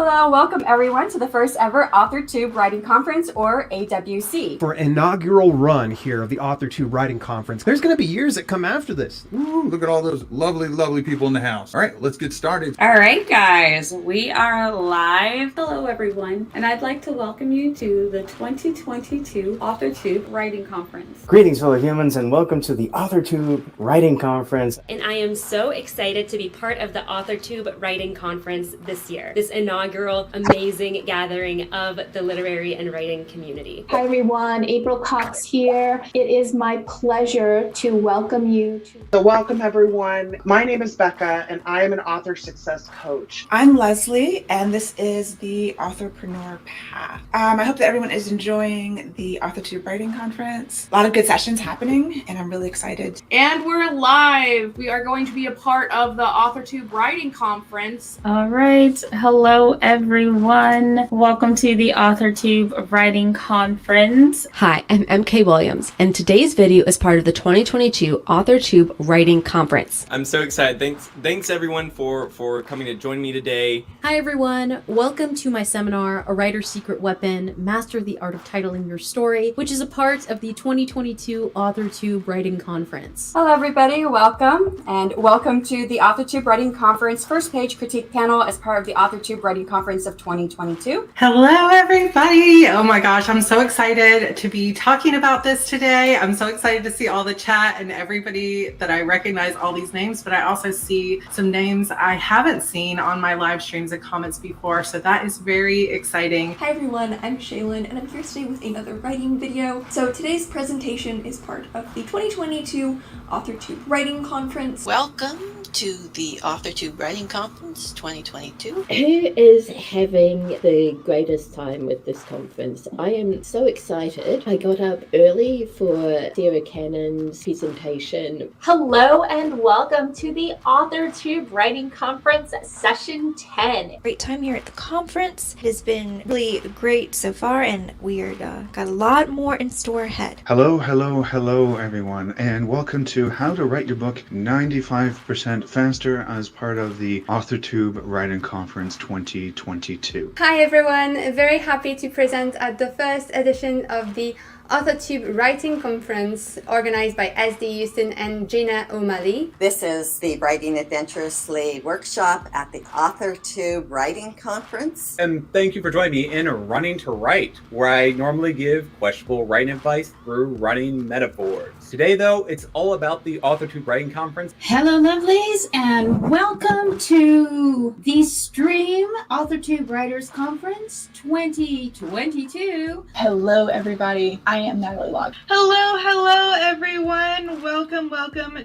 Hello, welcome everyone to the first ever Authortube Writing Conference, or AWC. For inaugural run here of the Authortube Writing Conference. There's going to be years that come after this. Ooh, look at all those lovely people in the house. All right, let's get started. All right, guys, we are live. Hello, everyone, and I'd like to welcome you to the 2022 Authortube Writing Conference. Greetings, fellow humans, and welcome to the Authortube Writing Conference. And I am so excited to be part of the Authortube Writing Conference this year. This inaugural amazing gathering of the literary and writing community. Hi everyone, April Cox here. It is my pleasure to welcome you to... So welcome everyone. My name is Becca and I am an author success coach. I'm Leslie and this is the Authorpreneur Path. I hope that everyone is enjoying the Authortube Writing Conference. A lot of good sessions happening and I'm really excited. And we're live. We are going to be a part of the Authortube Writing Conference. All right, hello everyone. Welcome to the Authortube Writing Conference. Hi, I'm MK Williams, and today's video is part of the 2022 Authortube Writing Conference. I'm so excited. Thanks everyone for coming to join me today. Hi everyone, welcome to my seminar, A Writer's Secret Weapon, Master the Art of Titling Your Story, which is a part of the 2022 Authortube Writing Conference. Hello everybody, welcome, and welcome to the Authortube Writing Conference first page critique panel as part of the Authortube Writing Conference of 2022. Hello everybody! Oh my gosh, I'm so excited to be talking about this today. I'm so excited to see all the chat and everybody that I recognize all these names, but I also see some names I haven't seen on my live streams and comments before, so that is very exciting. Hi everyone, I'm Shaylin and I'm here today with another writing video. So today's presentation is part of the 2022 Authortube Writing Conference. Welcome to the Authortube Writing Conference 2022. Who is having the greatest time with this conference? I am so excited. I got up early for Sarah Cannon's presentation. Hello and welcome to the Authortube Writing Conference Session 10. Great time here at the conference. It has been really great so far and we're got a lot more in store ahead. Hello everyone, and welcome to How to Write Your Book 95% Faster as part of the Authortube Writing Conference 2022. Hi everyone, very happy to present at the first edition of the Authortube Writing Conference organized by SD Huston and Gina O'Malley. This is the Writing Adventurously workshop at the Authortube Writing Conference. And thank you for joining me in Running to Write, where I normally give questionable writing advice through running metaphors. Today though, it's all about the Authortube Writing Conference. Hello lovelies and welcome to the Stream Authortube Writers Conference 2022. Hello everybody. I am Natalie Locke. Hello everyone. Welcome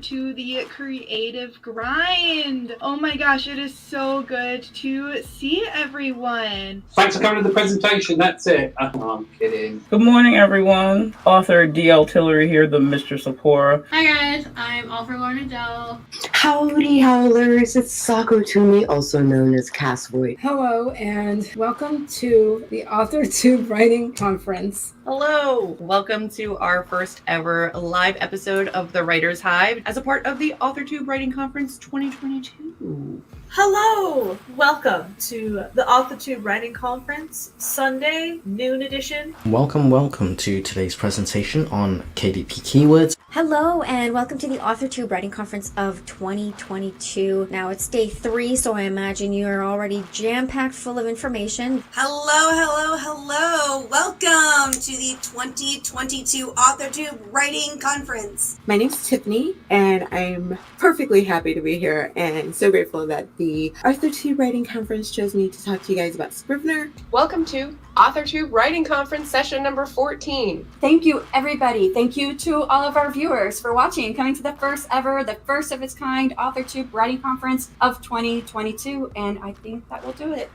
to the Creative Grind. Oh my gosh, it is so good to see everyone. Thanks for coming to the presentation. That's it. I'm kidding. Good morning everyone. Author D.L. Tillery here, the Mistress of Horror. Hi guys, I'm author Lorna Dell. Howdy howlers, it's Sako Toomey, also known as Cassvoy. Hello and welcome to the Authortube Writing Conference. Hello! Welcome to our first ever live episode of The Writer's Hive as a part of the Authortube Writing Conference 2022. Hello! Welcome to the Authortube Writing Conference, Sunday, noon edition. Welcome to today's presentation on KDP keywords. Hello and welcome to the Authortube Writing Conference of 2022. Now it's day 3, so I imagine you are already jam-packed full of information. Hello. Welcome to the 2022 Authortube Writing Conference. My name's Tiffany and I'm perfectly happy to be here and so grateful that the Authortube Writing Conference chose me to talk to you guys about Scrivener. Welcome to Authortube Writing Conference session number 14. Thank you everybody. Thank you to all of our viewers for watching and coming to the first of its kind Authortube Writing Conference of 2022, and I think that will do it.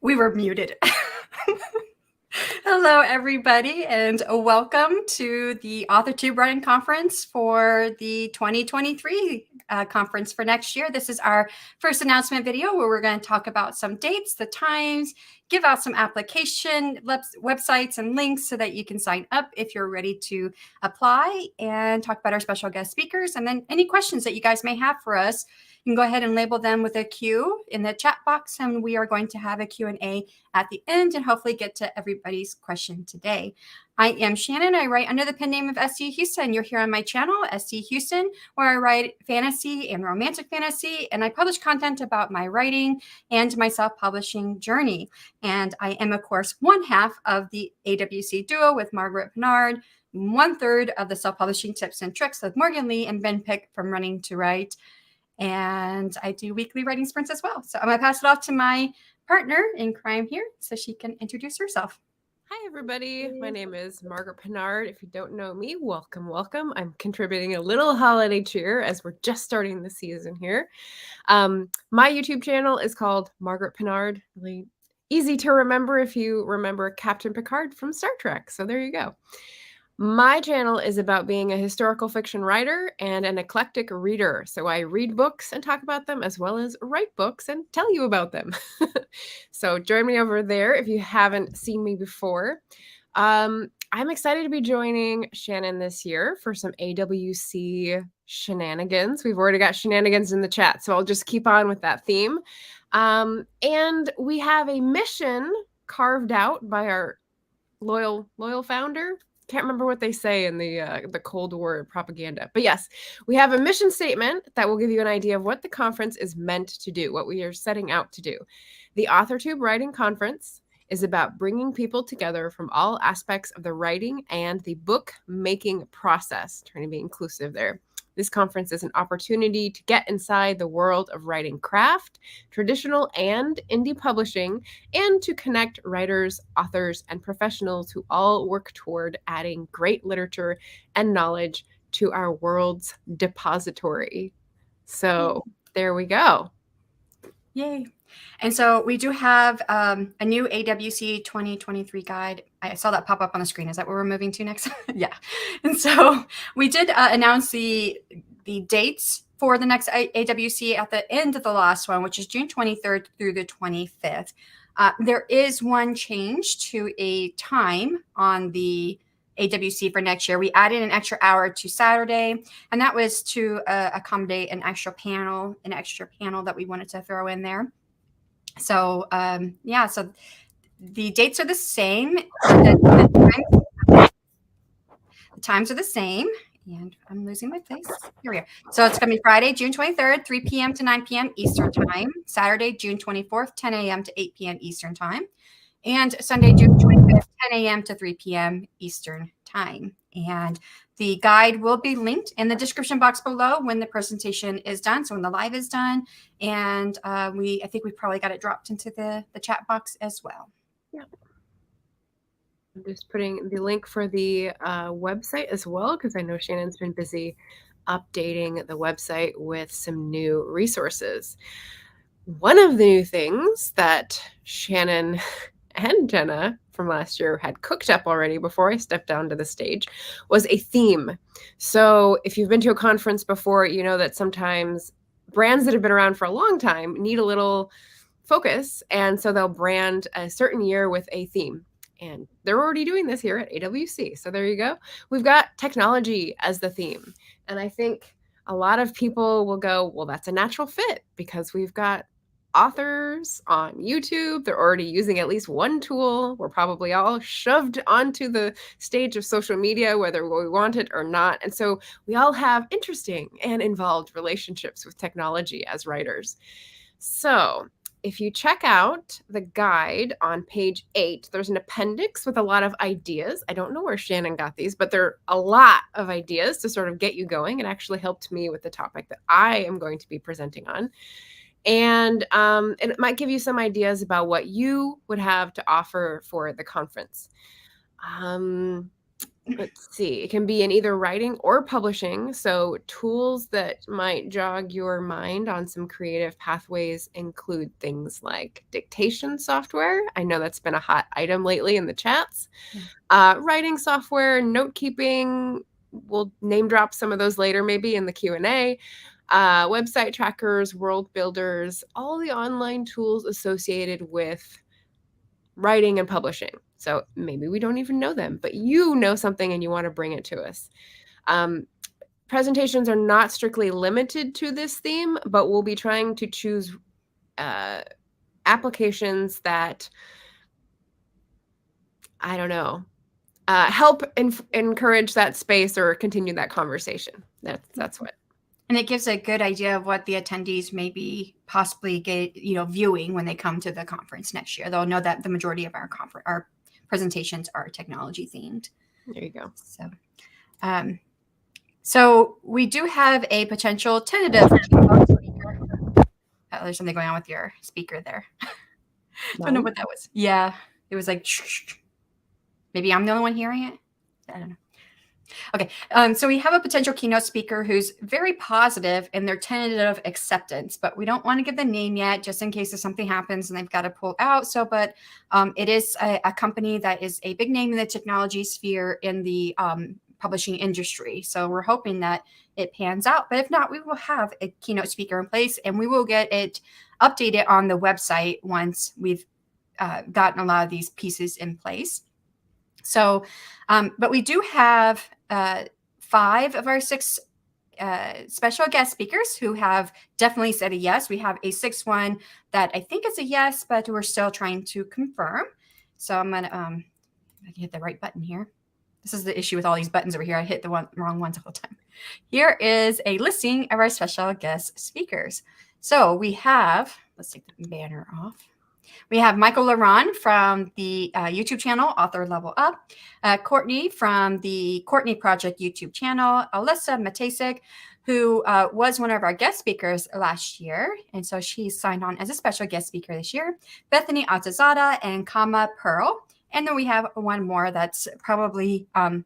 We were muted. Hello, everybody, and welcome to the Authortube Writing Conference for the 2023 conference for next year. This is our first announcement video where we're going to talk about some dates, the times, give out some application websites and links so that you can sign up if you're ready to apply, and talk about our special guest speakers, and then any questions that you guys may have for us. You can go ahead and label them with a Q in the chat box, and we are going to have a Q&A at the end and hopefully get to everybody's question today. I am Shannon. I write under the pen name of SD Huston. You're here on my channel, SD Huston, where I write fantasy and romantic fantasy, and I publish content about my writing and my self-publishing journey. And I am, of course, one half of the AWC duo with Margaret Pinard, 1/3 of the self-publishing tips and tricks with Morgan Lee and Ben Pick from Running to Write. And I do weekly writing sprints as well. So I'm going to pass it off to my partner in crime here so she can introduce herself. Hi, everybody. My name is Margaret Pinard. If you don't know me, welcome, welcome. I'm contributing a little holiday cheer as we're just starting the season here. My YouTube channel is called Margaret Pinard. Really easy to remember if you remember Captain Picard from Star Trek. So there you go. My channel is about being a historical fiction writer and an eclectic reader. So I read books and talk about them, as well as write books and tell you about them. So join me over there if you haven't seen me before. I'm excited to be joining Shannon this year for some AWC shenanigans. We've already got shenanigans in the chat, so I'll just keep on with that theme. And we have a mission carved out by our loyal founder. Can't remember what they say in the Cold War propaganda. But yes, we have a mission statement that will give you an idea of what the conference is meant to do, what we are setting out to do. The Authortube Writing Conference is about bringing people together from all aspects of the writing and the book making process, trying to be inclusive there. This conference is an opportunity to get inside the world of writing craft, traditional and indie publishing, and to connect writers, authors, and professionals who all work toward adding great literature and knowledge to our world's depository. So there we go. Yay. And so we do have a new AWC 2023 guide. I saw that pop up on the screen. Is that where we're moving to next? Yeah. And so we did announce the dates for the next AWC at the end of the last one, which is June 23rd through the 25th. There is one change to a time on the AWC for next year. We added an extra hour to Saturday, and that was to accommodate an extra panel that we wanted to throw in there. So yeah, so the dates are the same. The times are the same. And I'm losing my place. Here we are. So it's going to be Friday, June 23rd, 3 p.m. to 9 p.m. Eastern Time. Saturday, June 24th, 10 a.m. to 8 p.m. Eastern Time. And Sunday, June 25th, 10 a.m. to 3 p.m. Eastern Time. And the guide will be linked in the description box below when the presentation is done, so when the live is done. And I think we probably got it dropped into the chat box as well. Yeah. I'm just putting the link for the website as well, because I know Shannon's been busy updating the website with some new resources. One of the new things that Shannon and Jenna from last year had cooked up already before I stepped down to the stage was a theme. So if you've been to a conference before, you know that sometimes brands that have been around for a long time need a little focus. And so they'll brand a certain year with a theme. And they're already doing this here at AWC. So there you go. We've got technology as the theme. And I think a lot of people will go, well, that's a natural fit because we've got authors on YouTube. They're already using at least one tool. We're probably all shoved onto the stage of social media, whether we want it or not. And so we all have interesting and involved relationships with technology as writers. So if you check out the guide on page 8, there's an appendix with a lot of ideas. I don't know where Shannon got these, but there are a lot of ideas to sort of get you going. It actually helped me with the topic that I am going to be presenting on. And it might give you some ideas about what you would have to offer for the conference. let's see, it can be in either writing or publishing. So tools that might jog your mind on some creative pathways include things like dictation software. I know that's been a hot item lately in the chats. Writing software, note keeping. We'll name drop some of those later, maybe in the Q&A. Website trackers, world builders, all the online tools associated with writing and publishing. So maybe we don't even know them, but you know something and you want to bring it to us. Presentations are not strictly limited to this theme, but we'll be trying to choose applications that, I don't know, help encourage that space or continue that conversation. That's what. And it gives a good idea of what the attendees may be possibly viewing when they come to the conference next year. They'll know that the majority of our presentations are technology themed. There you go. So we do have a potential tentative speaker. There's something going on with your speaker there. Don't know what that was. Yeah, it was like, maybe I'm the only one hearing it. I don't know. Okay, so we have a potential keynote speaker who's very positive in their tentative acceptance, but we don't want to give the name yet, just in case if something happens and they've got to pull out. But it is a company that is a big name in the technology sphere in the publishing industry. So we're hoping that it pans out. But if not, we will have a keynote speaker in place, and we will get it updated on the website once we've gotten a lot of these pieces in place. So, but we do have 5 of our 6 special guest speakers who have definitely said a yes. We have a 6th one that I think is a yes, but we're still trying to confirm. So I'm gonna I can hit the right button here. This is the issue with all these buttons over here. I hit the wrong ones all the time. Here is a listing of our special guest speakers. So we have, let's take the banner off. We have Michael Laron from the YouTube channel, Author Level Up, Courtney from the Courtney Project YouTube channel, Alyssa Matasic, who was one of our guest speakers last year. And so she's signed on as a special guest speaker this year, Bethany Atazada and Kama Pearl. And then we have one more that's probably, going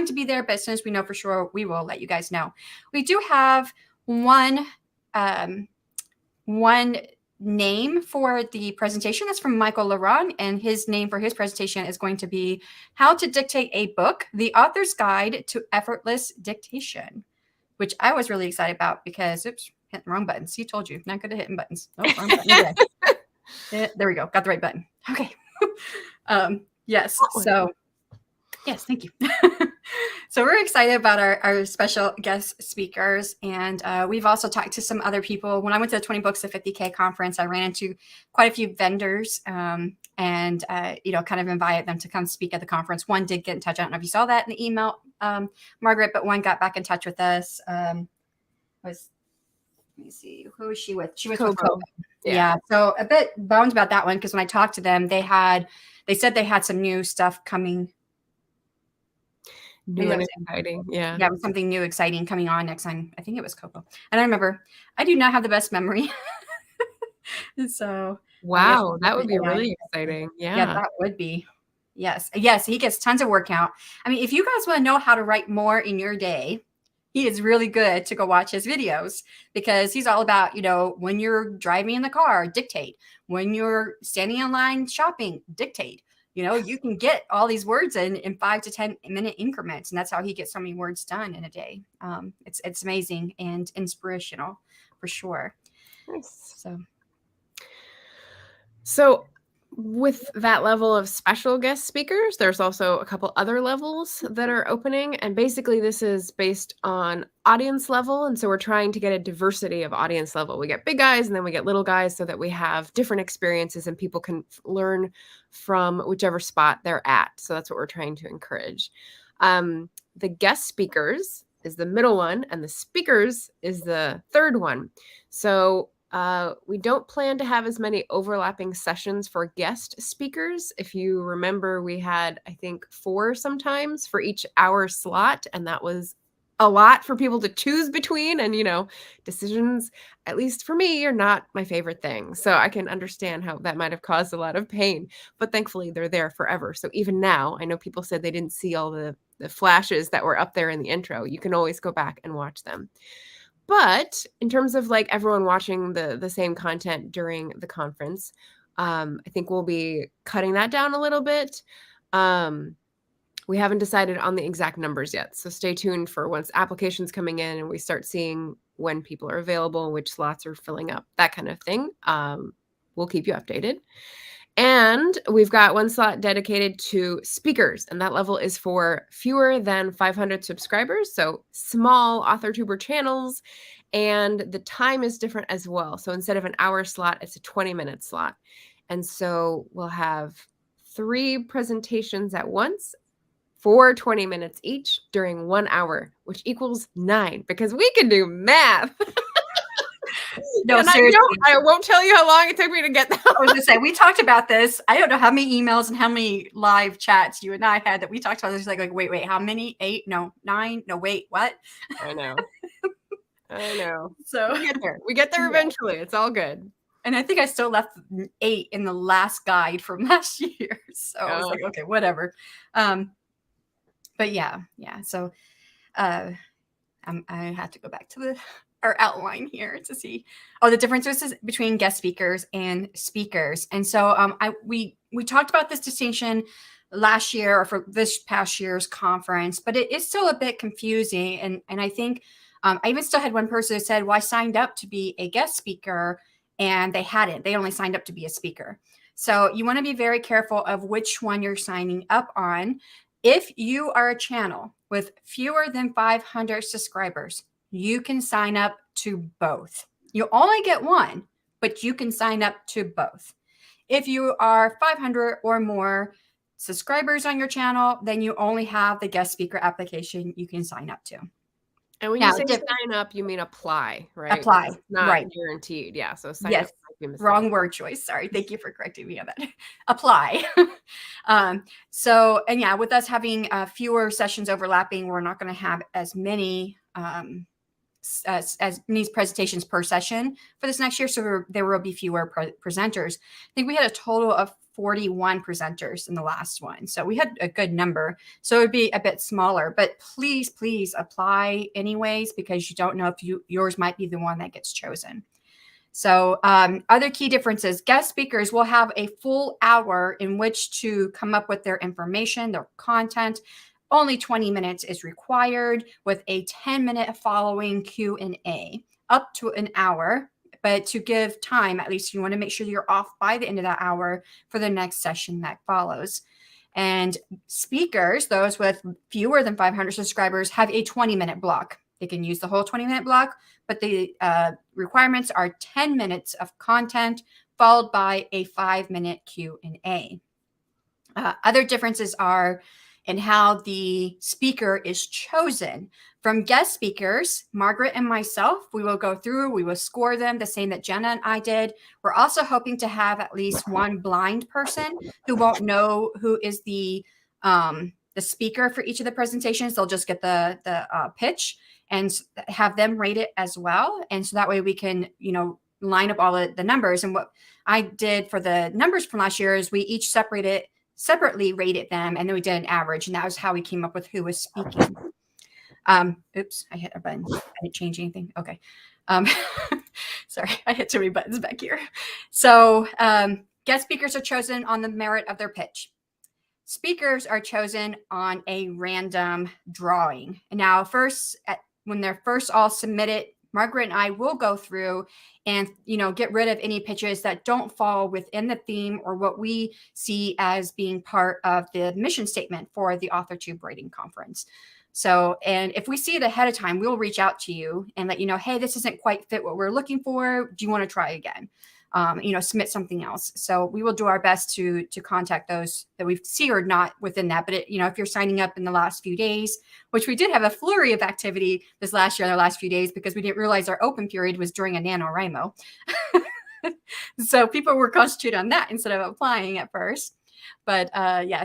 to be there, but as soon as we know for sure, we will let you guys know. We do have one name for the presentation. That's from Michael Laron, and his name for his presentation is going to be How to Dictate a Book, the Author's Guide to Effortless Dictation, which I was really excited about because, oops, hit the wrong button. See, told you, not good at hitting buttons. Oh, wrong button. Yeah, there we go. Got the right button. Okay. Yes. So, yes, thank you. So we're excited about our special guest speakers. And we've also talked to some other people. When I went to the 20 Books to 50K conference, I ran into quite a few vendors and kind of invited them to come speak at the conference. One did get in touch. I don't know if you saw that in the email, Margaret, but one got back in touch with us. Let me see, who was she with? She was with Coco. Yeah. So a bit bummed about that one because when I talked to them, they said they had some new stuff coming. New and exciting. Yeah. Yeah, something new, exciting coming on next time. I think it was Coco. And I remember, I do not have the best memory. So. Wow, that would be really exciting. Yeah. Yeah, that would be. Yes. Yes, he gets tons of work out. I mean, if you guys want to know how to write more in your day, he is really good to go watch his videos because he's all about, when you're driving in the car, dictate. When you're standing in line shopping, dictate. You can get all these words in 5 to 10 minute increments. And that's how he gets so many words done in a day. It's amazing and inspirational for sure. Nice. So with that level of special guest speakers, there's also a couple other levels that are opening. And basically this is based on audience level. And so we're trying to get a diversity of audience level. We get big guys and then we get little guys so that we have different experiences and people can learn from whichever spot they're at. So that's what we're trying to encourage. The guest speakers is the middle one and the speakers is the third one. So we don't plan to have as many overlapping sessions for guest speakers. If you remember, we had, I think, 4 sometimes for each hour slot, and that was a lot for people to choose between. And, decisions, at least for me, are not my favorite thing. So I can understand how that might have caused a lot of pain, but thankfully they're there forever. So even now, I know people said they didn't see all the flashes that were up there in the intro. You can always go back and watch them. But in terms of like everyone watching the same content during the conference, I think we'll be cutting that down a little bit. We haven't decided on the exact numbers yet, so stay tuned for once applications coming in and we start seeing when people are available, which slots are filling up, that kind of thing. We'll keep you updated. And we've got one slot dedicated to speakers, and that level is for fewer than 500 subscribers, so small AuthorTuber channels, and the time is different as well. So instead of an hour slot, it's a 20-minute slot. And so we'll have 3 presentations at once for 20 minutes each during 1 hour, which equals 9, because we can do math. No, and seriously. I won't tell you how long it took me to get that. I was going to say, we talked about this. I don't know how many emails and how many live chats you and I had that we talked about this. Like wait, how many? 8? No, 9? No, wait, what? I know. I know. So we get there. We get there eventually. It's all good. And I think I still left 8 in the last guide from last year. So I was like, okay, whatever. But yeah. So I have to go back to our outline here to see the differences between guest speakers and speakers. And so we talked about this distinction last year or for this past year's conference, but it is still a bit confusing. And I think I even still had one person who said, well, I signed up to be a guest speaker and they hadn't. They only signed up to be a speaker. So you want to be very careful of which one you're signing up on. If you are a channel with fewer than 500 subscribers, you can sign up to both. You only get one, but you can sign up to both. If you are 500 or more subscribers on your channel, then you only have the guest speaker application you can sign up to. And when you say sign up, you mean apply, right? Apply, it's not right. guaranteed. Yeah. So sign up. Wrong word choice. Sorry. Thank you for correcting me on that. Apply. And yeah, with us having fewer sessions overlapping, we're not going to have as many as many presentations per session for this next year. So there will be fewer presenters. I think we had a total of 41 presenters in the last one. So we had a good number. So it would be a bit smaller, but please apply anyways, because you don't know if yours might be the one that gets chosen. So other key differences, guest speakers will have a full hour in which to come up with their information, their content. Only 20 minutes is required with a 10-minute following Q&A, up to an hour. But to give time, at least you want to make sure you're off by the end of that hour for the next session that follows. And speakers, those with fewer than 500 subscribers, have a 20-minute block. They can use the whole 20-minute block, but the requirements are 10 minutes of content followed by a 5-minute Q&A. Other differences are in how the speaker is chosen. From guest speakers, Margaret and myself, we will go through, we will score them the same that Jenna and I did. We're also hoping to have at least one blind person who won't know who is the speaker for each of the presentations. They'll just get the pitch and have them rate it as well. And so that way we can, line up all the numbers. And what I did for the numbers from last year is we each separately rated them, and then we did an average, and that was how we came up with who was speaking. Oops, I hit a button. I didn't change anything. Okay. Sorry, I hit too many buttons back here. So guest speakers are chosen on the merit of their pitch. Speakers are chosen on a random drawing. And now when they're first all submitted, Margaret and I will go through and, get rid of any pitches that don't fall within the theme or what we see as being part of the mission statement for the Authortube Writing Conference. So, and if we see it ahead of time, we'll reach out to you and let you know, hey, this isn't quite fit what we're looking for. Do you want to try again? Submit something else. So we will do our best to contact those that we see are not within that. But if you're signing up in the last few days, which we did have a flurry of activity this last year, the last few days, because we didn't realize our open period was during a NaNoWriMo. So people were concentrated on that instead of applying at first. But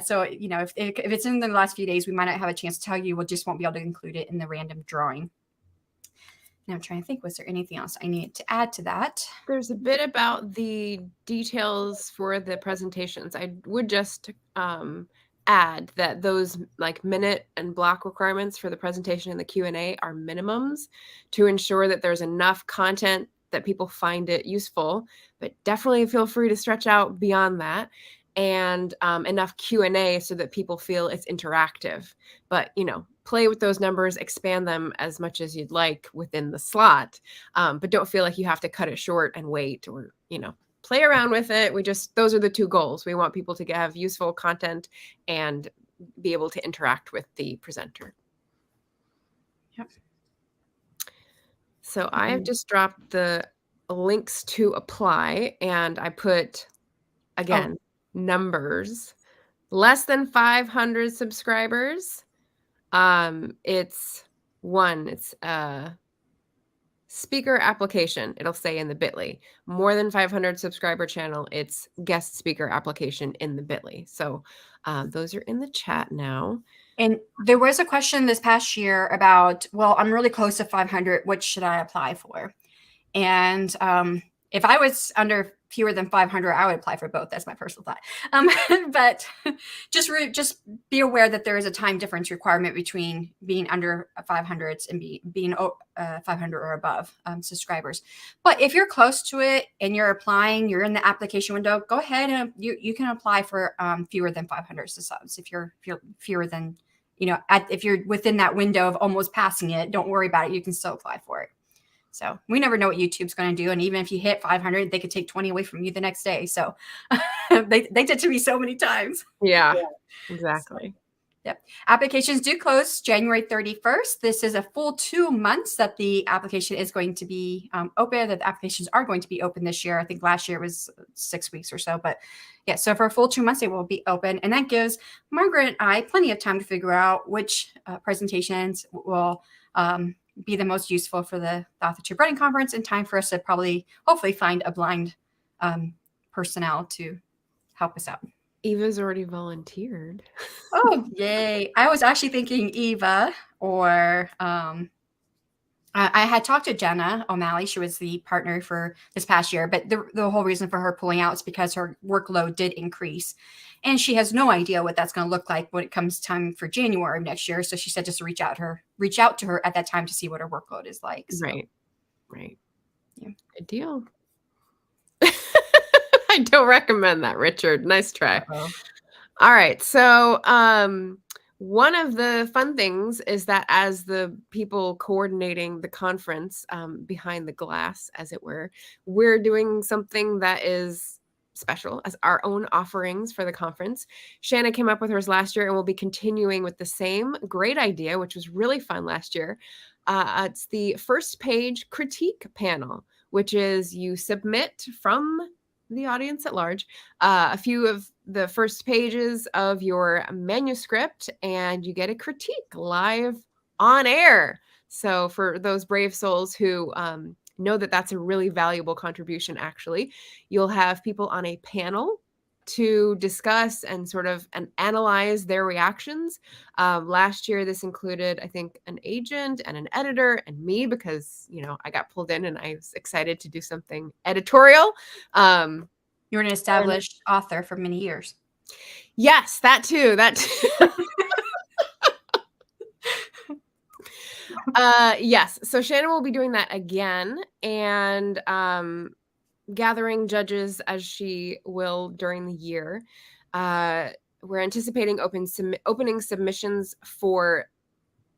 so if it's in the last few days, we might not have a chance to tell you. We just won't be able to include it in the random drawing. Now I'm trying to think, was there anything else I needed to add to that? There's a bit about the details for the presentations. I would just add that those like minute and block requirements for the presentation and the Q&A are minimums to ensure that there's enough content that people find it useful, but definitely feel free to stretch out beyond that, and enough Q&A so that people feel it's interactive. But, you know, play with those numbers, expand them as much as you'd like within the slot, but don't feel like you have to cut it short and wait, or, you know, play around with it. Those are the two goals. We want people to have useful content and be able to interact with the presenter. Yep. So I have just dropped the links to apply, and I put, again, numbers. Less than 500 subscribers. It's speaker application. It'll say in the bit.ly. More than 500 subscriber channel, it's guest speaker application in the bit.ly. So those are in the chat now. And there was a question this past year about, well, I'm really close to 500. What should I apply for? And if I was under fewer than 500, I would apply for both. That's my personal thought. But just be aware that there is a time difference requirement between being under 500 and being 500 or above subscribers. But if you're close to it and you're applying, you're in the application window, go ahead and you can apply for fewer than 500 subs. If you're fewer than, you know, if you're within that window of almost passing it, don't worry about it. You can still apply for it. So we never know what YouTube's going to do. And even if you hit 500, they could take 20 away from you the next day. So they did to me so many times. Yeah, exactly. So, yep. Applications do close January 31st. This is a full 2 months that the application is going to be open, that the applications are going to be open this year. I think last year it was 6 weeks or so, but yeah, so for a full 2 months, it will be open. And that gives Margaret and I plenty of time to figure out which presentations will be the most useful for the Authortube Writing Conference, in time for us to hopefully find a blind personnel to help us out. Eva's already volunteered. Oh, yay. I was actually thinking Eva, or I had talked to Jenna O'Malley. She was the partner for this past year, but the whole reason for her pulling out is because her workload did increase. And she has no idea what that's going to look like when it comes time for January of next year. So she said just to reach out to her at that time to see what her workload is like. So, Right. Yeah. Good deal. I don't recommend that, Richard. Nice try. All right. So one of the fun things is that as the people coordinating the conference behind the glass, as it were, we're doing something that is special as our own offerings for the conference. Shanna came up with hers last year, and we'll be continuing with the same great idea, which was really fun last year. It's the first page critique panel, which is you submit from the audience at large a few of the first pages of your manuscript, and you get a critique live on air. So for those brave souls who know that that's a really valuable contribution, actually, you'll have people on a panel to discuss and sort of analyze their reactions. Last year, this included, I think, an agent and an editor and me, because, you know, I got pulled in and I was excited to do something editorial. You were an established author for many years. Yes, that too. Yes. So Shannon will be doing that again, and gathering judges as she will during the year. We're anticipating opening submissions for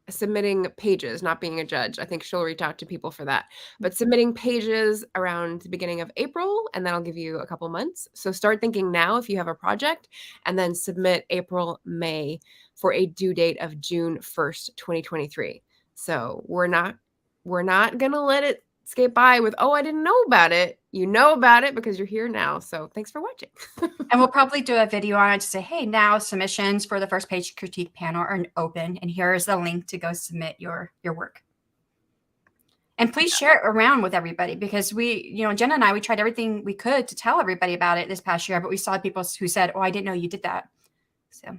submitting pages, not being a judge. I think she'll reach out to people for that, but submitting pages around the beginning of April, and that'll give you a couple months. So start thinking now if you have a project, and then submit April, May for a due date of June 1st, 2023. So we're not going to let it skate by with, oh, I didn't know about it. You know about it because you're here now. So thanks for watching. And we'll probably do a video on it to say, hey, now submissions for the first page critique panel are open, and here is the link to go submit your work. And please share it around with everybody, because Jenna and I, we tried everything we could to tell everybody about it this past year, but we saw people who said, oh, I didn't know you did that. So.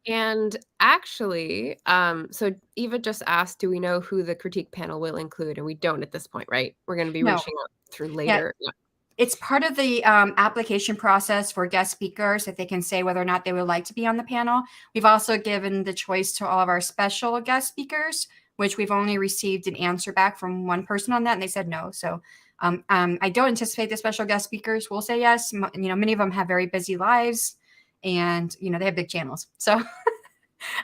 And actually, so Eva just asked, do we know who the critique panel will include? And we don't at this point, right? We're going to be reaching out through later. Yeah. It's part of the application process for guest speakers that they can say whether or not they would like to be on the panel. We've also given the choice to all of our special guest speakers, which we've only received an answer back from one person on that, and they said no. So I don't anticipate the special guest speakers will say yes. Many of them have very busy lives, and they have big channels, so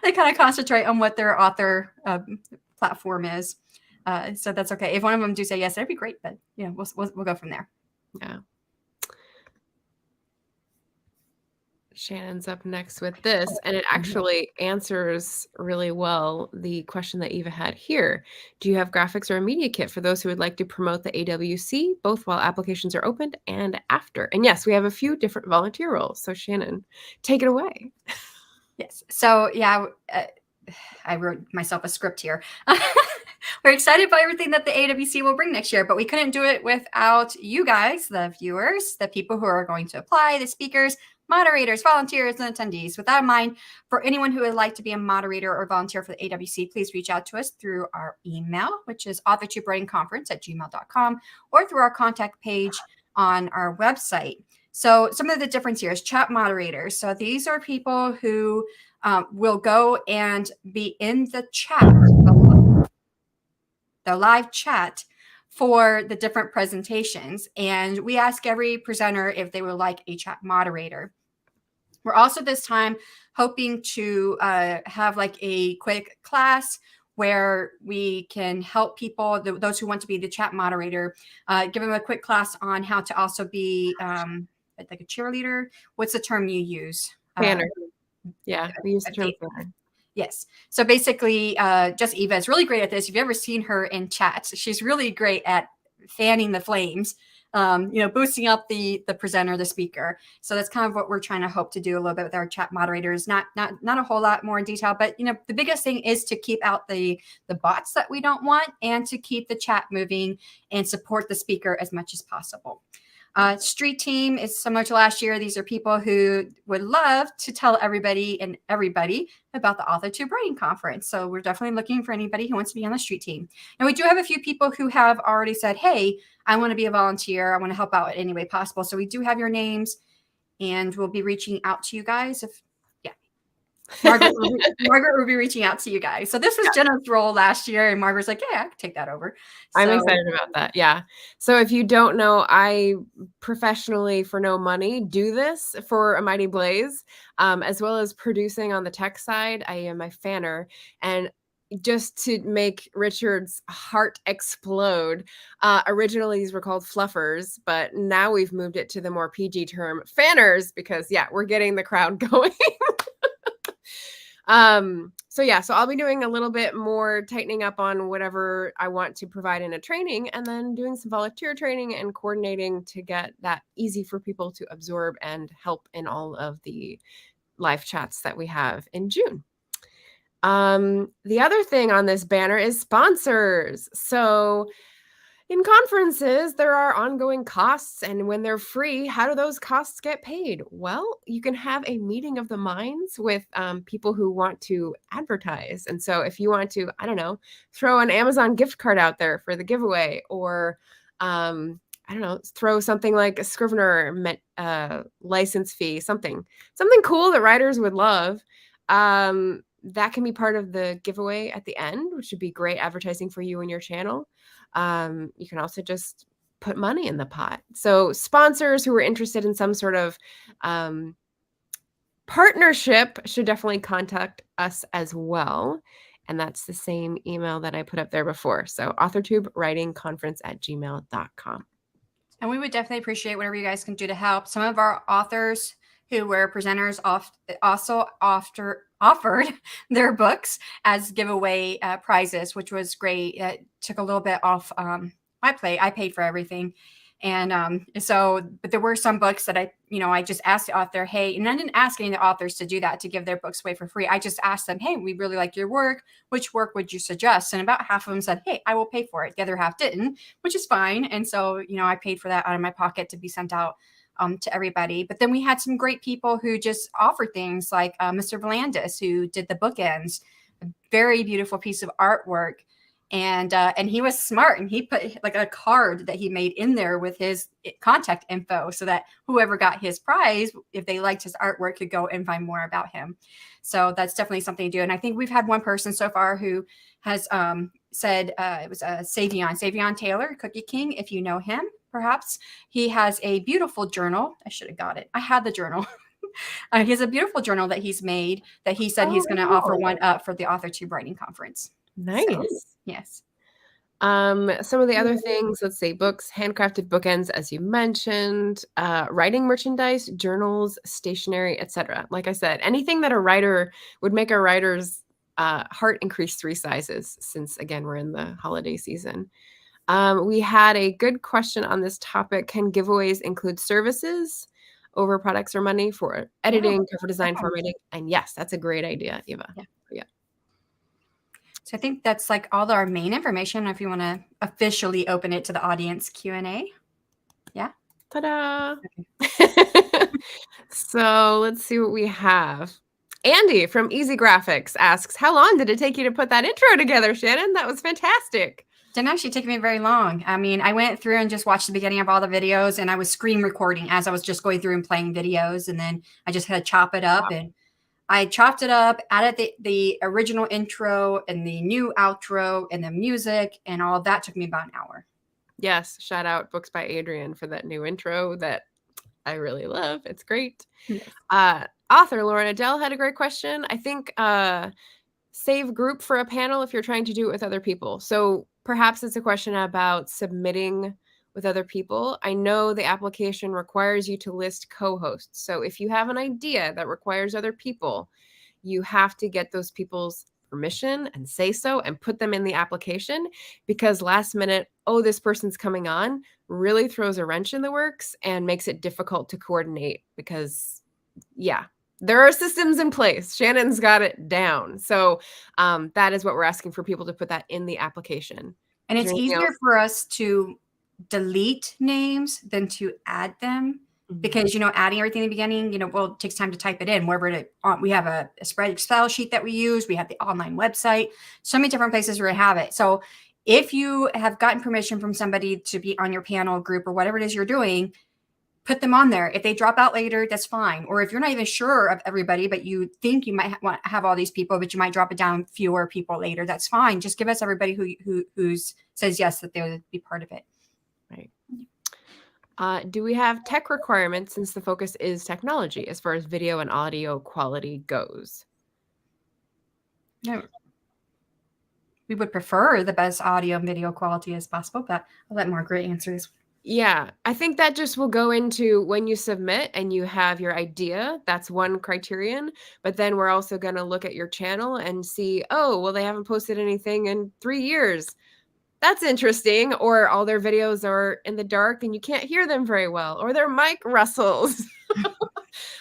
they kind of concentrate on what their author platform is. So that's okay. If one of them do say yes, that'd be great. But we'll go from there. Yeah. Shannon's up next with this, and it actually answers really well the question that Eva had here. Do you have graphics or a media kit for those who would like to promote the AWC, both while applications are opened and after? And yes, we have a few different volunteer roles. So Shannon, take it away. Yes. So yeah, I wrote myself a script here. We're excited about everything that the AWC will bring next year, but we couldn't do it without you guys, the viewers, the people who are going to apply, the speakers, moderators, volunteers, and attendees. With that in mind, for anyone who would like to be a moderator or volunteer for the AWC, please reach out to us through our email, which is authortubewritingconference@gmail.com, or through our contact page on our website. So some of the difference here is chat moderators. So these are people who will go and be in the chat, the live chat for the different presentations. And we ask every presenter if they would like a chat moderator. We're also this time hoping to have like a quick class where we can help people, those who want to be the chat moderator, give them a quick class on how to also be like a cheerleader. What's the term you use? Banner. Yeah, we use the term banner. Yes. So basically, just Eva is really great at this. If you've ever seen her in chats, she's really great at fanning the flames, boosting up the presenter, the speaker. So that's kind of what we're trying to hope to do a little bit with our chat moderators. Not a whole lot more in detail, but the biggest thing is to keep out the bots that we don't want, and to keep the chat moving and support the speaker as much as possible. Street team is similar to last year. These are people who would love to tell everybody about the Authortube Writing Conference. So we're definitely looking for anybody who wants to be on the street team. And we do have a few people who have already said, hey, I want to be a volunteer. I want to help out in any way possible. So we do have your names, and we'll be reaching out to you guys. Margaret will be reaching out to you guys. So this was Jenna's role last year, and Margaret's like, yeah, I can take that over. So, I'm excited about that. Yeah. So if you don't know, I professionally, for no money, do this for A Mighty Blaze, as well as producing on the tech side. I am a fanner, and just to make Richard's heart explode, originally these were called fluffers, but now we've moved it to the more PG term, fanners, because we're getting the crowd going. So I'll be doing a little bit more tightening up on whatever I want to provide in a training, and then doing some volunteer training and coordinating to get that easy for people to absorb and help in all of the live chats that we have in June. The other thing on this banner is sponsors. So in conferences, there are ongoing costs, and when they're free, how do those costs get paid? Well, you can have a meeting of the minds with people who want to advertise. And so if you want to, I don't know, throw an Amazon gift card out there for the giveaway, or throw something like a Scrivener license fee, something cool that writers would love, that can be part of the giveaway at the end, which would be great advertising for you and your channel. You can also just put money in the pot. So sponsors who are interested in some sort of partnership should definitely contact us as well. And that's the same email that I put up there before. So authortubewritingconference@gmail.com. And we would definitely appreciate whatever you guys can do to help. Some of our authors who were presenters also offered their books as giveaway prizes, which was great. It took a little bit off my plate. I paid for everything. And but there were some books that I just asked the author, hey, and I didn't ask any of the authors to do that, to give their books away for free. I just asked them, hey, we really like your work. Which work would you suggest? And about half of them said, hey, I will pay for it. The other half didn't, which is fine. And so, I paid for that out of my pocket to be sent out to everybody. But then we had some great people who just offered things, like Mr. Volandis, who did the bookends, a very beautiful piece of artwork. And he was smart, and he put like a card that he made in there with his contact info, so that whoever got his prize, if they liked his artwork, could go and find more about him. So that's definitely something to do. And I think we've had one person so far who has said it was Savion Taylor, Cookie King, if you know him, perhaps. He has a beautiful journal. I should have got it. I had the journal. He has a beautiful journal that he's made that he said he's going to offer one up for the Authortube Writing Conference. Nice. So, yes. Some of the other things, let's say books, handcrafted bookends, as you mentioned, writing merchandise, journals, stationery, etc. Like I said, anything that a writer would make a writer's heart increase 3 sizes, since again, we're in the holiday season. We had a good question on this topic. Can giveaways include services over products or money for editing, cover design, formatting? And yes, that's a great idea, Eva. Yeah. So I think that's like all our main information. If you want to officially open it to the audience Q&A. Yeah. Ta-da. Okay. So let's see what we have. Andy from Easy Graphics asks, how long did it take you to put that intro together, Shannon? That was fantastic. Didn't actually take me very long. I mean, I went through and just watched the beginning of all the videos, and I was screen recording as I was just going through and playing videos. And then I just had to chop it up, and I chopped it up, added the original intro and the new outro and the music, and all of that took me about an hour. Yes. Shout out Books by Adrian for that new intro that I really love. It's great. Yes. Author Lauren Adele had a great question. I think save group for a panel if you're trying to do it with other people. So perhaps it's a question about submitting with other people. I know the application requires you to list co-hosts. So if you have an idea that requires other people, you have to get those people's permission and say so and put them in the application, because last minute, oh, this person's coming on, really throws a wrench in the works and makes it difficult to coordinate, because yeah, there are systems in place. Shannon's got it down. So that is what we're asking for people to put that in the application. And it's easier for us to delete names than to add them, because, adding everything in the beginning, well, it takes time to type it in wherever we have a spread Excel sheet that we use. We have the online website, so many different places where we have it. So if you have gotten permission from somebody to be on your panel group or whatever it is you're doing, put them on there. If they drop out later, that's fine. Or if you're not even sure of everybody, but you think you might want to have all these people, but you might drop it down fewer people later, that's fine. Just give us everybody who says yes, that they would be part of it. Right. Do we have tech requirements, since the focus is technology as far as video and audio quality goes? No. We would prefer the best audio and video quality as possible, but I'll let Margaret answer this. Yeah, I think that just will go into when you submit and you have your idea. That's one criterion. But then we're also going to look at your channel and see, oh, well, they haven't posted anything in 3 years. That's interesting. Or all their videos are in the dark and you can't hear them very well, or their mic rustles.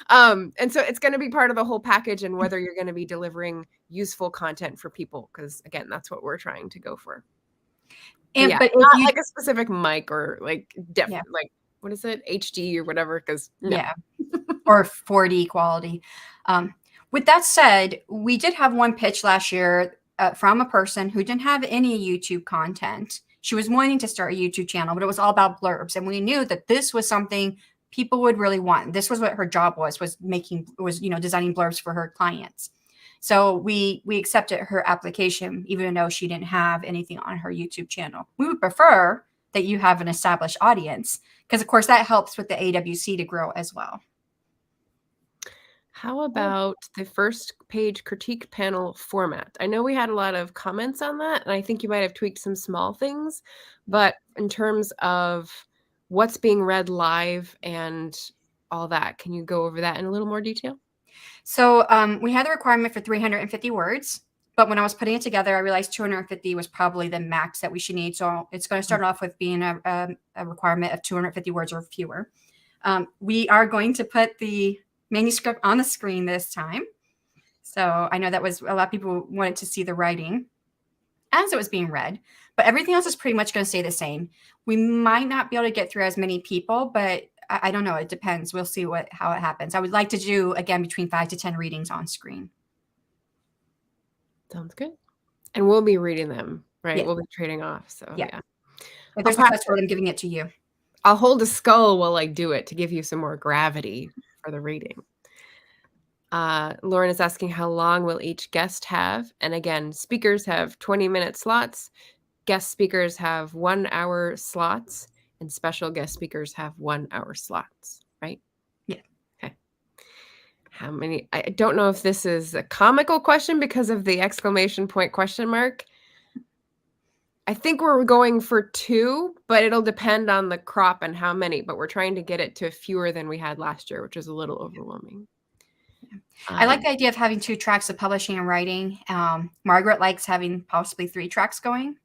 And so it's going to be part of the whole package, and whether you're going to be delivering useful content for people, because again, that's what we're trying to go for. And but not like a specific mic or like like what is it, HD or whatever, because or 4D quality. With that said, we did have one pitch last year from a person who didn't have any YouTube content. She was wanting to start a YouTube channel, but it was all about blurbs, and we knew that this was something people would really want. This was what her job was designing blurbs for her clients. So we accepted her application, even though she didn't have anything on her YouTube channel. We would prefer that you have an established audience, because of course that helps with the AWC to grow as well. How about the first page critique panel format? I know we had a lot of comments on that, and I think you might have tweaked some small things, but in terms of what's being read live and all that, can you go over that in a little more detail? So we had the requirement for 350 words, but when I was putting it together, I realized 250 was probably the max that we should need. So it's going to start off with being a requirement of 250 words or fewer. We are going to put the manuscript on the screen this time. So I know that was a lot of people wanted to see the writing as it was being read, but everything else is pretty much going to stay the same. We might not be able to get through as many people, but I don't know. It depends. We'll see how it happens. I would like to do, again, between 5 to 10 readings on screen. Sounds good. And we'll be reading them right? Yeah. We'll be trading off. So yeah. If there's a cuss word, I'm giving it to you. I'll hold a skull while I do it to give you some more gravity for the reading. Lauren is asking, how long will each guest have? And again, speakers have 20-minute slots. Guest speakers have 1 hour slots, and special guest speakers have 1 hour slots, right? Yeah. Okay. How many? I don't know if this is a comical question because of the exclamation point question mark. I think we're going for 2, but it'll depend on the crop and how many, but we're trying to get it to fewer than we had last year, which is a little overwhelming. I like the idea of having 2 tracks of publishing and writing. Margaret likes having possibly 3 tracks going.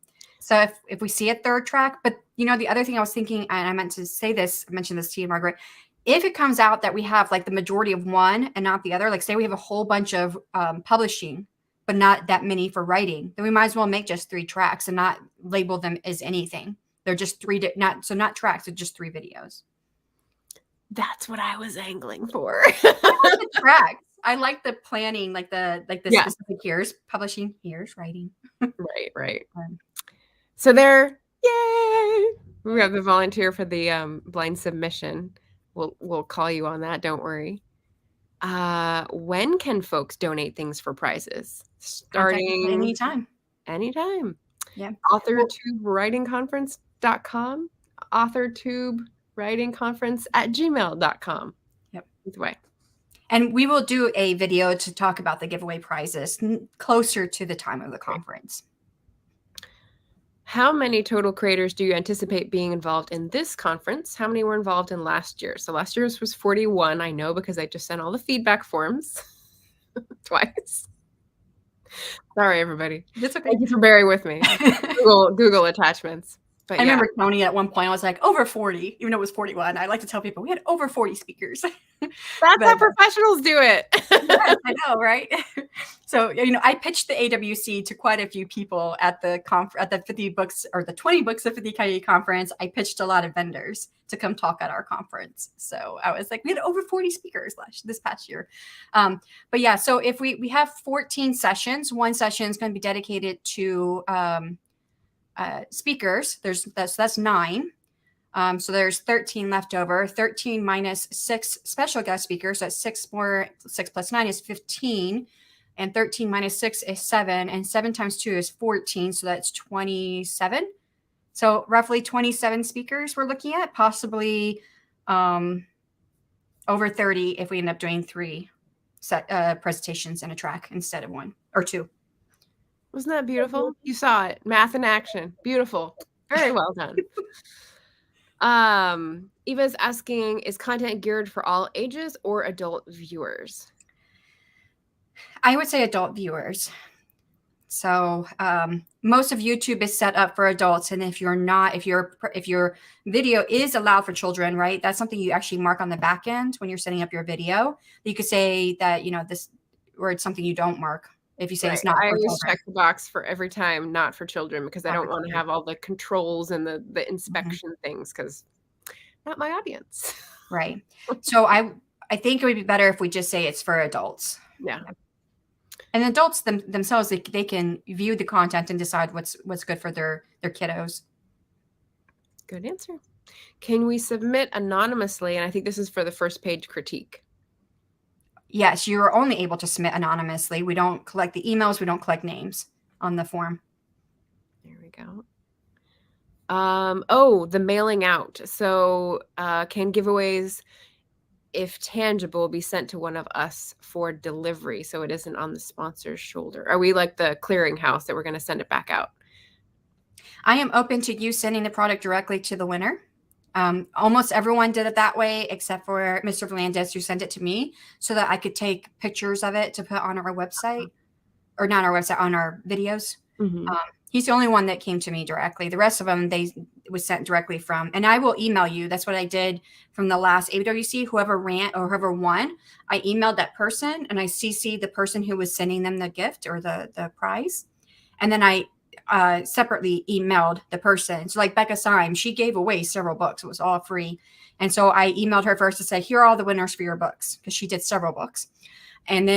So if we see a 3rd track, but you know, the other thing I was thinking, and I meant to say this, I mentioned this to you, Margaret, if it comes out that we have like the majority of one and not the other, like say we have a whole bunch of publishing, but not that many for writing, then we might as well make just 3 tracks and not label them as anything. They're just 3, not tracks, they're just 3 videos. That's what I was angling for. I like the tracks. I like the planning, like the specific years, publishing, years, writing. Right. So there, yay! We have the volunteer for the blind submission. We'll call you on that. Don't worry. When can folks donate things for prizes? Starting anytime. Anytime. Yeah. AuthorTubeWritingConference.com. AuthorTubeWritingConference@gmail.com. Yep. Either way. And we will do a video to talk about the giveaway prizes closer to the time of the conference. How many total creators do you anticipate being involved in this conference? How many were involved in last year? So last year's was 41. I know because I just sent all the feedback forms twice. Sorry, everybody. That's okay. Thank you for bearing with me. Google attachments. But I remember Tony at one point, I was like, over 40, even though it was 41. I like to tell people we had over 40 speakers. That's how professionals do it. Yes, I know, right? So, you know, I pitched the AWC to quite a few people at the 50 books or the 20 books of 50 KE conference. I pitched a lot of vendors to come talk at our conference. So I was like, we had over 40 speakers this past year. But yeah, so if we have 14 sessions, one session is going to be dedicated to speakers. That's 9. So there's 13 left over. 13 minus 6 special guest speakers. That's 6 plus 9 is 15. And 13 minus 6 is 7. And 7 times 2 is 14. So that's 27. So roughly 27 speakers we're looking at, possibly over 30 if we end up doing 3 presentations in a track instead of 1 or 2. Wasn't that beautiful? You saw it. Math in action. Beautiful. Very well done. Eva's asking, is content geared for all ages or adult viewers? I would say adult viewers. So most of YouTube is set up for adults. And if you're not, if your video is allowed for children, right? That's something you actually mark on the back end when you're setting up your video. You could say that, you know, this, or it's something you don't mark. If you say it's not, I for always children. check the box for every time, not for children, because I don't want to have all the controls and the inspection things, because not my audience. Right. So I think it would be better if we just say it's for adults. Yeah. And adults themselves, they can view the content and decide what's good for their kiddos. Good answer. Can we submit anonymously? And I think this is for the first page critique. Yes, you're only able to submit anonymously. We don't collect the emails. We don't collect names on the form. There we go. Oh, the mailing out. So can giveaways, if tangible, be sent to one of us for delivery so it isn't on the sponsor's shoulder? Are we like the clearinghouse that we're going to send it back out? I am open to you sending the product directly to the winner. Almost everyone did it that way, except for Mr. Velandez, who sent it to me so that I could take pictures of it to put on our website, or not our website, on our videos. Mm-hmm. He's the only one that came to me directly. The rest of them, they was sent directly from, and I will email you. That's what I did from the last AWC. Whoever ran or whoever won, I emailed that person and I CC'd the person who was sending them the gift or the prize. And then I separately emailed the person. So like Becca Syme, she gave away several books. It was all free. And so I emailed her first to say, here are all the winners for your books, because she did several books. And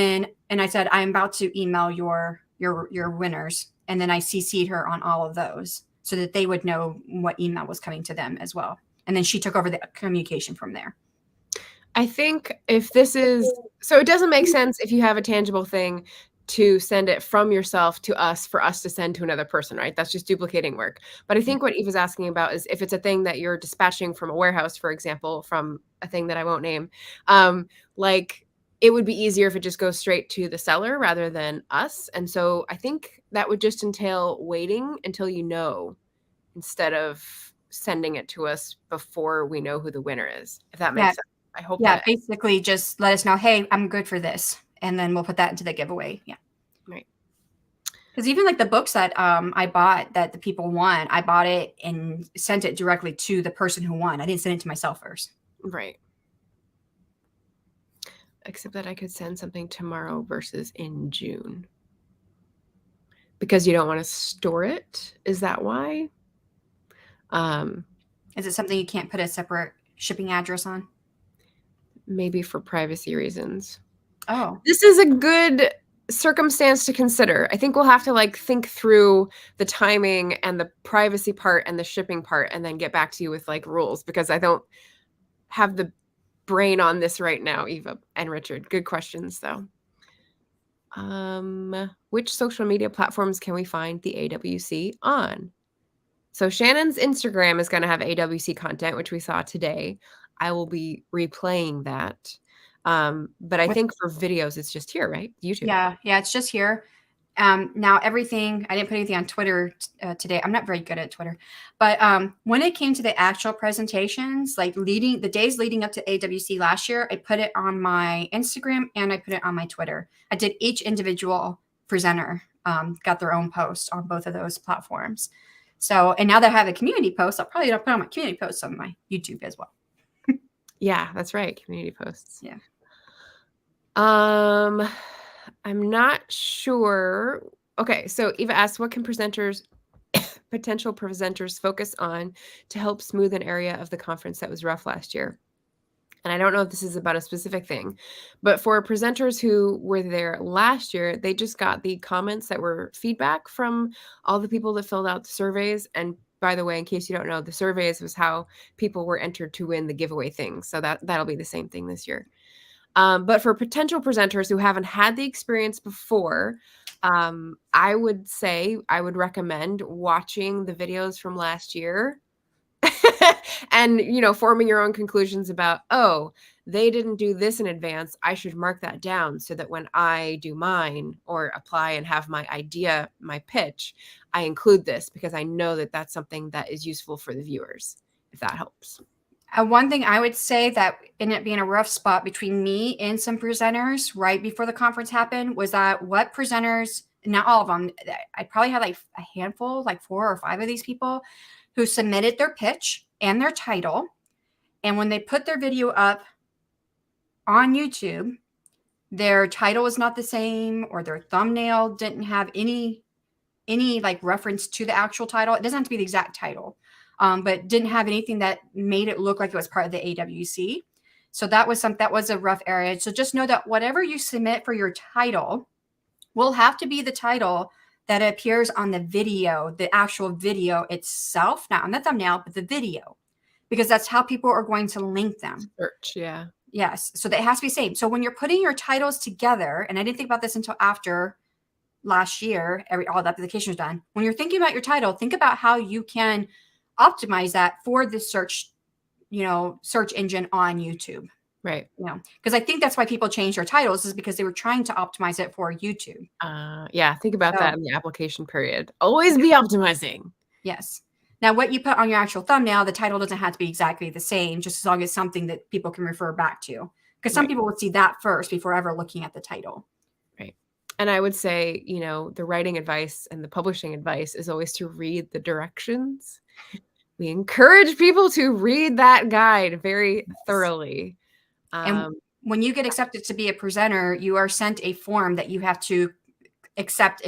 I said, I'm about to email your winners. and then I CC'd her on all of those so that they would know what email was coming to them as well. And then she took over the communication from there. I think if this is, so it doesn't make sense if you have a tangible thing to send it from yourself to us for us to send to another person, right? That's just duplicating work. But I think what Eva's asking about is if it's a thing that you're dispatching from a warehouse, for example, from a thing that I won't name, like it would be easier if it just goes straight to the seller rather than us. And so I think that would just entail waiting until you know, instead of sending it to us before we know who the winner is, if that makes sense. I hope that. Basically just let us know, hey, I'm good for this. And then we'll put that into the giveaway. Yeah. Right. Because even like the books that I bought that the people won, I bought it and sent it directly to the person who won. I didn't send it to myself first. Right. Except that I could send something tomorrow versus in June. Because you don't want to store it? Is that why? Is it something you can't put a separate shipping address on? Maybe for privacy reasons. Oh. This is a good circumstance to consider. I think we'll have to like think through the timing and the privacy part and the shipping part and then get back to you with like rules, because I don't have the brain on this right now, Eva and Richard. Good questions though. Which social media platforms can we find the AWC on? So Shannon's Instagram is going to have AWC content, which we saw today. I will be replaying that. But I think for videos, it's just here, right? YouTube. Yeah, it's just here. Now everything, I didn't put anything on Twitter today. I'm not very good at Twitter. But when it came to the actual presentations, like the days leading up to AWC last year, I put it on my Instagram and I put it on my Twitter. I did each individual presenter got their own post on both of those platforms. So, and now that I have a community post, I'll probably put on my community posts on my YouTube as well. Yeah, that's right. Community posts. Yeah. I'm not sure. Okay, so Eva asked, what can potential presenters focus on to help smooth an area of the conference that was rough last year? And I don't know if this is about a specific thing, but for presenters who were there last year, they just got the comments that were feedback from all the people that filled out the surveys. And by the way, in case you don't know, the surveys was how people were entered to win the giveaway thing. So that'll be the same thing this year. But for potential presenters who haven't had the experience before, I would say I would recommend watching the videos from last year and, forming your own conclusions about, oh, they didn't do this in advance. I should mark that down so that when I do mine or apply and have my idea, my pitch, I include this because I know that that's something that is useful for the viewers, if that helps. One thing I would say that in it being a rough spot between me and some presenters right before the conference happened was that what presenters, not all of them, I probably had like a handful, like 4 or 5 of these people who submitted their pitch and their title. And when they put their video up on YouTube, their title was not the same or their thumbnail didn't have any like reference to the actual title. It doesn't have to be the exact title. But didn't have anything that made it look like it was part of the AWC. So that was a rough area. So just know that whatever you submit for your title will have to be the title that appears on the video, the actual video itself, not on the thumbnail, but the video, because that's how people are going to link them. Search, yeah. Yes. So that has to be same. So when you're putting your titles together, and I didn't think about this until after last year, all the application was done. When you're thinking about your title, think about how you can optimize that for the search engine on YouTube. Right. Because I think that's why people changed their titles, is because they were trying to optimize it for YouTube. Yeah. Think about that in the application period. Always be optimizing. Yes. Now, what you put on your actual thumbnail, the title doesn't have to be exactly the same, just as long as something that people can refer back to. Because some people would see that first before ever looking at the title. Right. And I would say, the writing advice and the publishing advice is always to read the directions. We encourage people to read that guide very thoroughly. And when you get accepted to be a presenter, you are sent a form that you have to accept.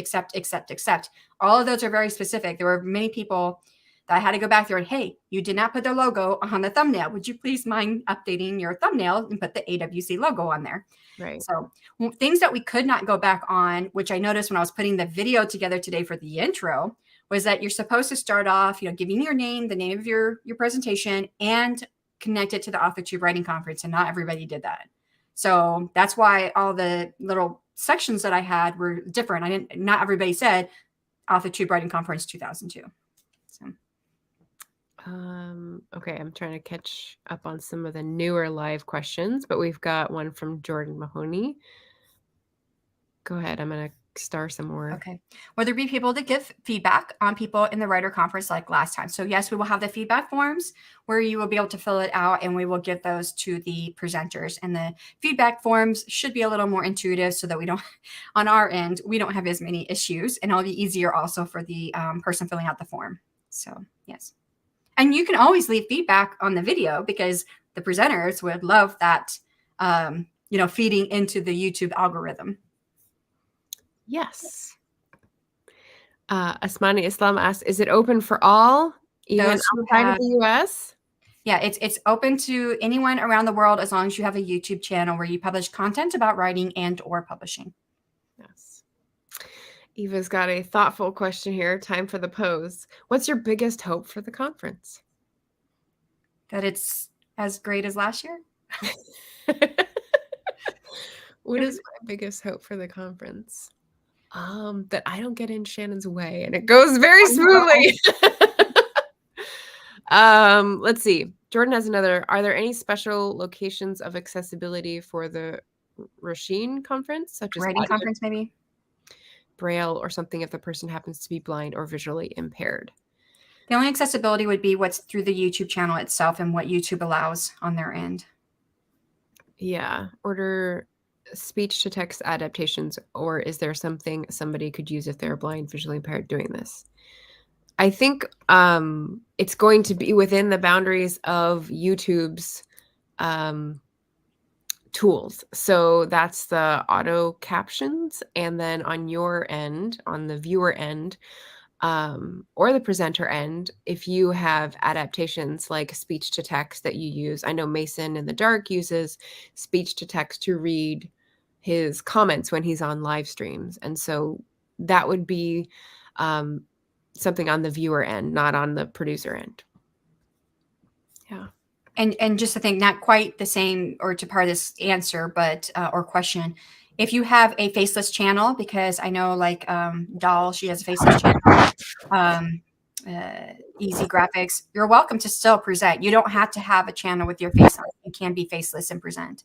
All of those are very specific. There were many people that I had to go back there and, hey, you did not put the logo on the thumbnail. Would you please mind updating your thumbnail and put the AWC logo on there? Right. So things that we could not go back on, which I noticed when I was putting the video together today for the intro, was that you're supposed to start off, giving your name, the name of your presentation, and connect it to the Authortube Writing Conference, and not everybody did that. So that's why all the little sections that I had were different. Not everybody said Authortube Writing Conference 2002. So. Okay, I'm trying to catch up on some of the newer live questions, but we've got one from Jordan Mahoney. Go ahead. I'm going to star some more. Okay. Will there be people to give feedback on people in the writer conference like last time? So yes, we will have the feedback forms where you will be able to fill it out, and we will give those to the presenters. And the feedback forms should be a little more intuitive so that we don't, on our end, we don't have as many issues, and it'll be easier also for the person filling out the form. So yes. And you can always leave feedback on the video, because the presenters would love that, feeding into the YouTube algorithm. Yes. Asmani Islam asks, is it open for all, even outside of the US? Yeah, it's open to anyone around the world as long as you have a YouTube channel where you publish content about writing and or publishing. Yes. Eva's got a thoughtful question here. Time for the pose. What's your biggest hope for the conference? That it's as great as last year. What is my biggest hope for the conference? That I don't get in Shannon's way and it goes very smoothly. Let's see. Jordan has another. Are there any special locations of accessibility for the Rasheen conference, such as Writing conference, maybe? Braille or something if the person happens to be blind or visually impaired? The only accessibility would be what's through the YouTube channel itself and what YouTube allows on their end. Yeah. Order speech to text adaptations, or is there something somebody could use if they're blind, visually impaired doing this? I think it's going to be within the boundaries of YouTube's tools. So that's the auto captions. And then on your end, on the viewer end, or the presenter end, if you have adaptations like speech to text that you use. I know Mason in the Dark uses speech to text to read his comments when he's on live streams. And so that would be something on the viewer end, not on the producer end. Yeah. And just to think, not quite the same or to part of this answer, but or question. If you have a faceless channel, because I know like Doll, she has a faceless channel, Easy Graphics, you're welcome to still present. You don't have to have a channel with your face on it. You can be faceless and present.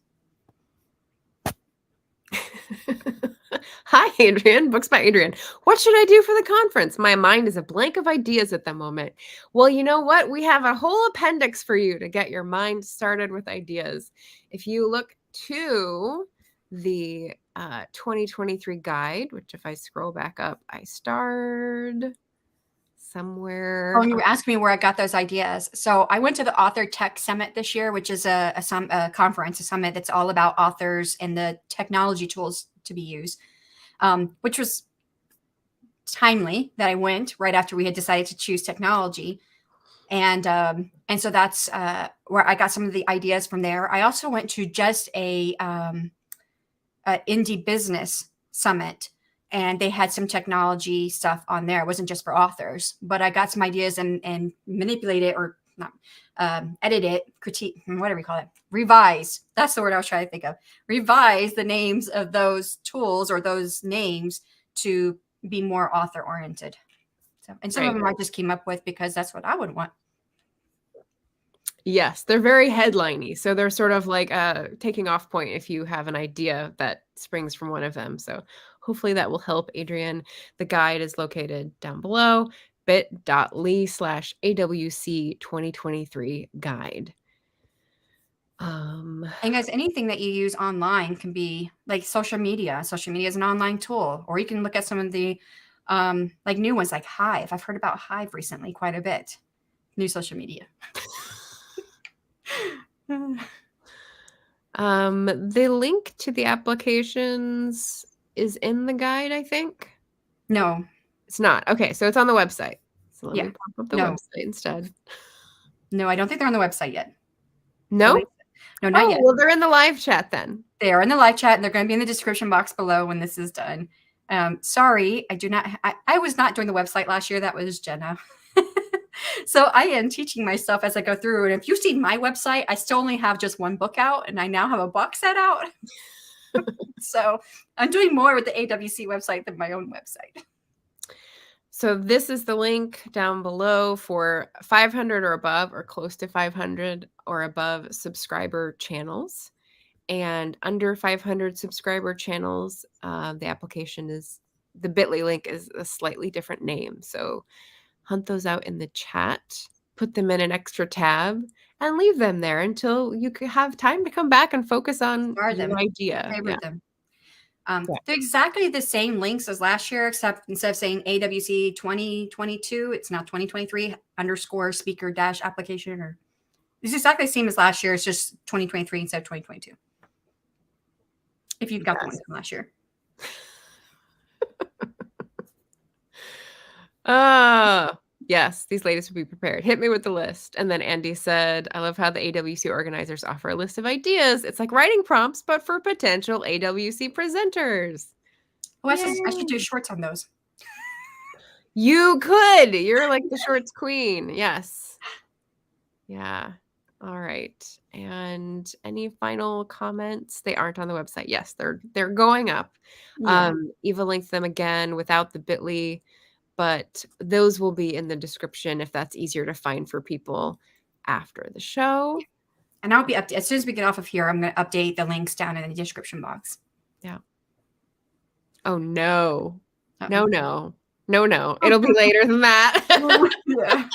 Hi, Adrian. Books by Adrian. What should I do for the conference? My mind is a blank of ideas at the moment. Well, you know what? We have a whole appendix for you to get your mind started with ideas. If you look to the 2023 guide, which if I scroll back up, I starred somewhere. Oh, you were asking me where I got those ideas. So I went to the Author Tech Summit this year, which is a conference, a summit that's all about authors and the technology tools to be used, which was timely that I went right after we had decided to choose technology. And so that's where I got some of the ideas from there. I also went to just a indie business summit, and they had some technology stuff on there. It wasn't just for authors, but I got some ideas and manipulate it, or not, edit it, critique, whatever you call it, revise. That's the word I was trying to think of. Revise the names of those tools or those names to be more author oriented. So, and some of them I just came up with because that's what I would want. Yes, they're very headliney. So they're sort of like a taking off point if you have an idea that springs from one of them. So hopefully that will help, Adrian. The guide is located down below, bit.ly/AWC 2023 guide. And guys, anything that you use online can be like social media. Social media is an online tool, or you can look at some of the like new ones like Hive. I've heard about Hive recently quite a bit. New social media. The link to the applications is in the guide, I think. No, it's not. Okay, so it's on the website. So let me pop up the website instead. No, I don't think they're on the website yet. No? No, not yet. Well, they're in the live chat then. They are in the live chat, and they're going to be in the description box below when this is done. Sorry, I was not doing the website last year. That was Jenna. So I am teaching myself as I go through. And if you've seen my website, I still only have just one book out, and I now have a box set out. So I'm doing more with the AWC website than my own website. So this is the link down below for 500 or above, or close to 500 or above subscriber channels. And under 500 subscriber channels, the application is, the bit.ly link is a slightly different name. So hunt those out in the chat, put them in an extra tab, and leave them there until you could have time to come back and focus on your idea. Favorite them. They're exactly the same links as last year, except instead of saying AWC 2022, it's now 2023 _ speaker - application, or it's exactly the same as last year. It's just 2023 instead of 2022. If you've got the one from last year. Yes, these ladies will be prepared. Hit me with the list. And then Andy said, I love how the AWC organizers offer a list of ideas. It's like writing prompts, but for potential AWC presenters. Oh, I should do shorts on those. You could. You're like the shorts queen. Yes. Yeah. All right. And any final comments? They aren't on the website. Yes, they're going up. Yeah. Eva linked them again without the bit.ly, but those will be in the description if that's easier to find for people after the show. And I'll be as soon as we get off of here, I'm going to update the links down in the description box. Yeah. Oh no. Uh-oh. No. It'll be later than that. Yeah.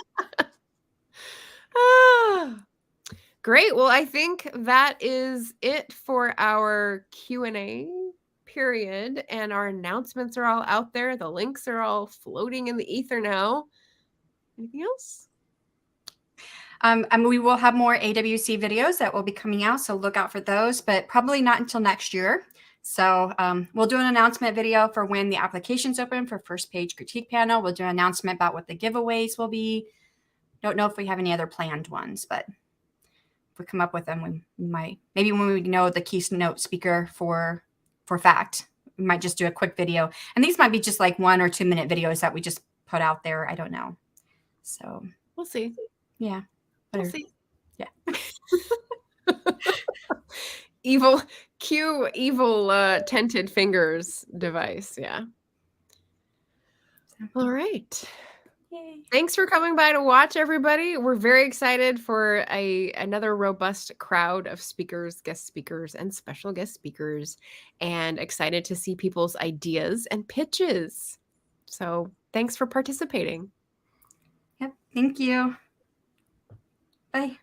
Great. Well, I think that is it for our Q&A period, and our announcements are all out there. The links are all floating in the ether now. Anything else? We will have more AWC videos that will be coming out, so look out for those, but probably not until next year. So we'll do an announcement video for when the application's open for first page critique panel. We'll do an announcement about what the giveaways will be. Don't know if we have any other planned ones, but if we come up with them, we might. Maybe when we know the keynote speaker for fact, we might just do a quick video. And these might be just like 1 or 2 minute videos that we just put out there. I don't know. So we'll see. Yeah. We'll see. Yeah. evil tented fingers device. Yeah. All right. Yay. Thanks for coming by to watch, everybody. We're very excited for another robust crowd of speakers, guest speakers, and special guest speakers, and excited to see people's ideas and pitches. So thanks for participating. Yep. Thank you. Bye.